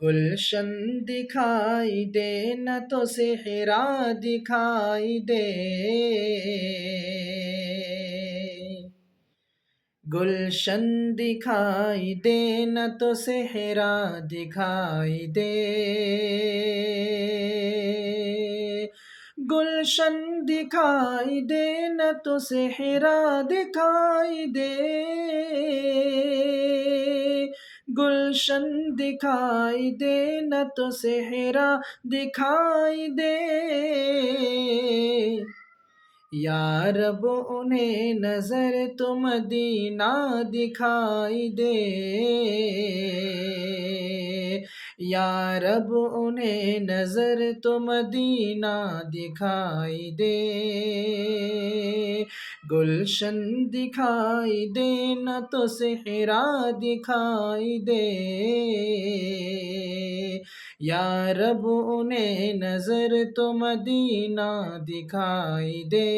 گلشن دکھائی دے نہ تو صحرا دکھائی دے، گلشن دکھائی دے نہ تو صحرا دکھائی دے، گلشن دکھائی دے نہ تو صحرا دکھائی دے، گلشن دکھائی دے نہ تو صحرا دکھائی دے، یا رب انہیں نظر تو مدینہ دکھائی دے، یا رب انہیں نظر تو مدینہ دکھائی دے، گلشن دکھائی دے نہ تو صحرا دکھائی دے، یا رب انہیں نظر تو مدینہ دکھائی دے۔